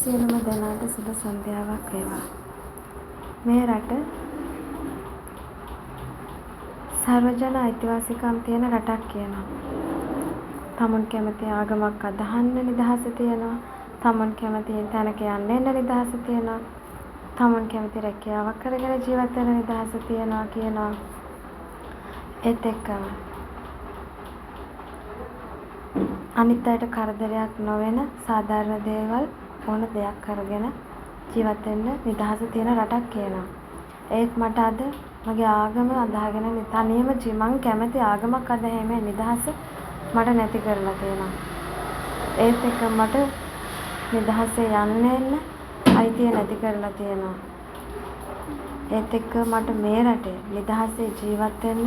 සියලුම දෙනාට සුබ සන්ධ්‍යාවක් වේවා. මේ රට සර්වජන අයිතිවාසිකම් තියෙන රටක් කියනවා. තමුන් කැමති ආගමක් අදහන්න නිදහස තියෙනවා. තමුන් කැමති තැනක යන්න එන්න නිදහස තියෙනවා. තමුන් කැමති රැකියාවක් කරගෙන ජීවත් වෙන නිදහස තියෙනවා කියනවා. ඒත් එක්කම අනිත් අයට කරදරයක් නොවන සාධාරණ දේවල් ඕන දෙයක් කරගෙන ජීවත් වෙන්න නිදහස තියෙන රටක් කියනවා. ඒත් මට අද මගේ ආගම අදහගෙන තනියම මං කැමති ආගමක් අදහීමේ නිදහස මට නැති කරලා තියෙනවා. ඒත් එක්ක මට නිදහසේ යන්න එන්න අයිතිය නැති කරලා තියෙනවා. ඒත් එක්ක මට මේ රටේ නිදහසේ ජීවත් වෙන්න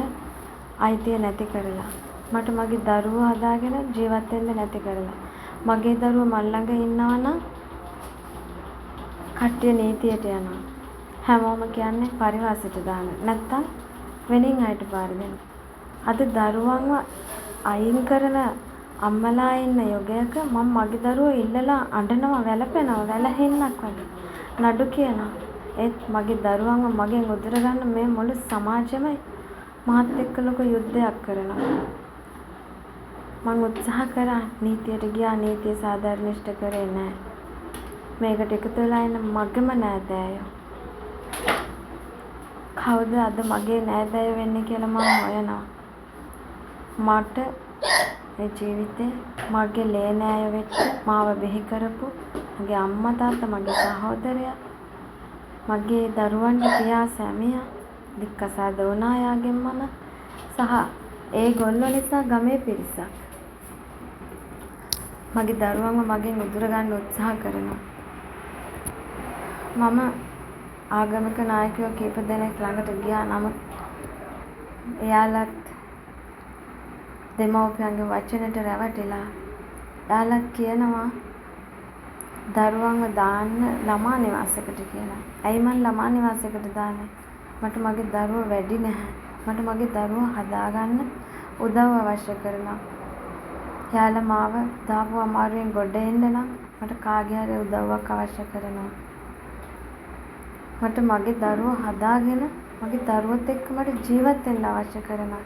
අයිතිය නැති කරලා මට මගේ දරුවෝ හදාගෙන ජීවත් වෙන්න නැති කරලා මගේ දරුවෝ මල් ළඟ ඉන්නවා නම් කට්ටිය නීතියට යනවා. හැමෝම කියන්නේ පරිවාසයට දාන්න. නැත්තම් වෙනින් අයට පාර දෙන්න. අද දරුවන්ව අයින් කරන අම්මලා ඉන්න යුගයක මම මගේ දරුවෝ ඉල්ලලා අඬනවා වැළපෙනවා වැළහෙන්නක් වගේ. නඩු කියනවා. ඒත් මගේ දරුවන්ව මගෙන් උදුර ගන්න මේ මුළු සමාජෙම මාත් එක්ක ලොකු යුද්ධයක් කරනවා. මම උත්සාහ කරා නීතියට ගියා නීතිය සාධාරණීෂ්ඨ කරේ නැහැ. මේකට එකතු වෙලා ඉන්න මගේම නෑදෑයෝ. කවුද අද මගේ නෑදෑයෝ වෙන්නේ කියලා මම හොයනවා. මට මේ ජීවිතේ මගේ ලේ නෑයෝ වෙච්ච මාව බිහි කරපු මගේ අම්මා තාත්තා මගේ සහෝදරයා මගේ දරුවන්ගේ පියා සැමියා දික්කසා දෝනායාගෙන් මම සහ ඒගොල්ලෝ නිසා ගමේ පිරිසක් මගේ දරුවන්ව මගෙන් උදුර ගන්න උත්සාහ කරනවා. මම ආගමික නායකයෝ කීප දෙනෙක් ළඟට ගියා. නමුත් එයාලත් දෙමව්පියන්ගේ වචනට රැවටිලා එයාලත් කියනවා දරුවන්ව දාන්න ළමා නිවාසයකට කියලා. ඇයි මං ළමා නිවාසයකට දාන්නේ? මට මගේ දරුවෝ වැඩි නැහැ. මට මගේ දරුවෝ හදාගන්න උදව් අවශ්‍ය කරනවා. එයාලා මාව දාපු අමාරුවෙන් ගොඩ එන්න නම් මට කාගේ හරි උදව්වක් අවශ්‍ය කරනවා. මට මගේ දරුවෝ හදාගෙන මගේ දරුවොත් එක්ක මට ජීවත් වෙන්න අවශ්‍ය කරනවා.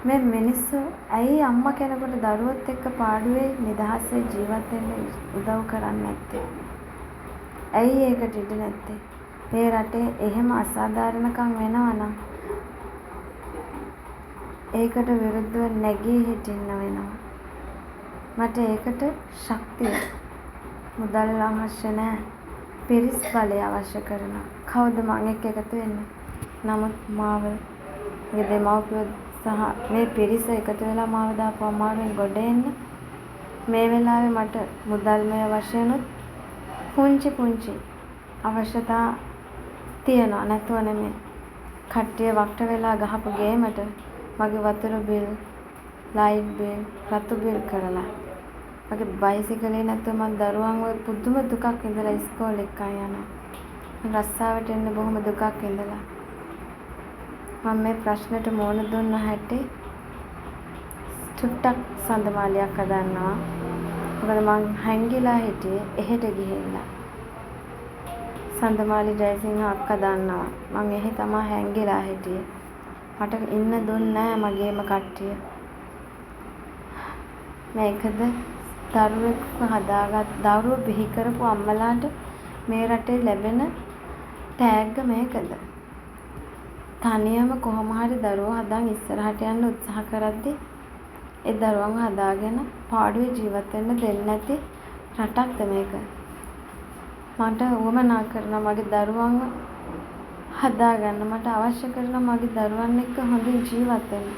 මේ මිනිස්සු ඇයි අම්මා කෙනෙකුට දරුවොත් එක්ක පාඩුවේ නිදහසේ ජීවත් වෙන්න උදව් කරන්නේ නැත්තේ? ඇයි ඒකට ඉඩ නැත්තේ? මේ රටේ එහෙම අසාධාරණකම් වෙනවා නම් ඒකට විරුද්ධව නැගී හිටින්න වෙනවා. මට ඒකට ශක්තිය මුදල් අවශ්‍ය නැහැ. පිරිස් බලය අවශ්‍ය කරනවා. කවුද මං එක්ක එකතු වෙන්නේ? නමුත් මාව මේ දෙමව්පියෝ සහ මේ පිරිස එකතු වෙලා මාව දාපු අමාරුවෙන් ගොඩ එන්න මේ වෙලාවේ මට මුදල්මය වශයෙන්ුත් පුංචි අවශ්‍යතා තියෙනවා. නැතුව නෙමෙයි. කට්ටිය වක්ට වෙලා ගහපු ගේමට මගේ වතුර බිල්, ලයිට් බිල්, රතු බිල් කරලා මගේ බයිසිකලේ නැතුව මම දරුවන්ව පුදුම දුකක් ඉඳලා ඉස්කෝලේ එක්කන් යනවා. මම රස්සාවට එන්න බොහොම දුකක් ඉඳලා මම මේ ප්‍රශ්නෙට මුහුණ දුන්න හැටි චුට්ටක් සඳමාලියක් හදන්නවා. මොකද මං හැංගිලා හිටියේ එහෙට ගිහිල්ලා. සඳමාලි ජයසිංහ අක්කා දන්නවා. මං එහෙ තමයි හැංගිලා හිටියේ. මට ඉන්න දුන්නේ නැහැ මගේම කට්ටිය. මේකද දරුවෙක්ව හදාගත් දරුවෝ බිහි කරපු අම්මලාට මේ රටේ ලැබෙන ටැග් මේකද? තනියම කොහොම හරි දරුවෝ හදාන් ඉස්සරහට යන්න උත්සාහ කරද්දී ඒ දරුවන්ව හදාගෙන පාඩුවේ ජීවත් වෙන්න දෙන්නේ නැති රටක්ද මේක? මට උවමනා කරන මගේ දරුවන්ව හදාගන්න මට අවශ්‍ය කරන මගේ දරුවන් එක්ක හොඳින් ජීවත් වෙන්න.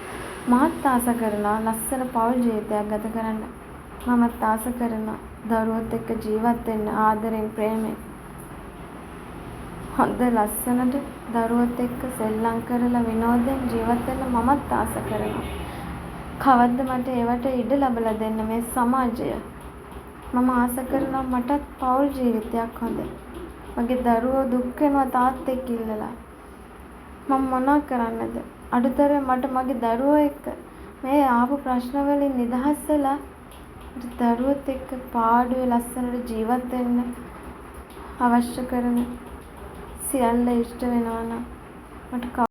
මාත් ආස කරනවා ලස්සන පෞල් ජීවිතයක් ගත කරන්න. මමත් ආස කරනවා දරුවොත් එක්ක ජීවත් වෙන්න ආදරෙන් ප්‍රේමෙන්. හොඳ ලස්සනට දරුවොත් එක්ක සෙල්ලම් කරලා විනෝදයෙන් ජීවත් වෙන්න මමත් ආස කරනවා. කවද්ද මට ඒවට ඉඩ ලැබලා දෙන්න මේ සමාජය? මම ආස කරනවා මටත් පෞල් ජීවිතයක් හොඳ. මගේ දරුවෝ දුක් වෙනවා තාත්තෙක් ඉල්ලලා. මම මොනවා කරන්නද? අඩුතරේ මට මගේ දරුවෝ එක්ක මේ ආපු ප්‍රශ්න වලින් නිදහස් වෙලා දරුවොත් එක්ක පාඩුවේ ලස්සනට ජීවත් වෙන්න අවශ්‍ය කරන සියල්ල ඉෂ්ට වෙනවා නම් මට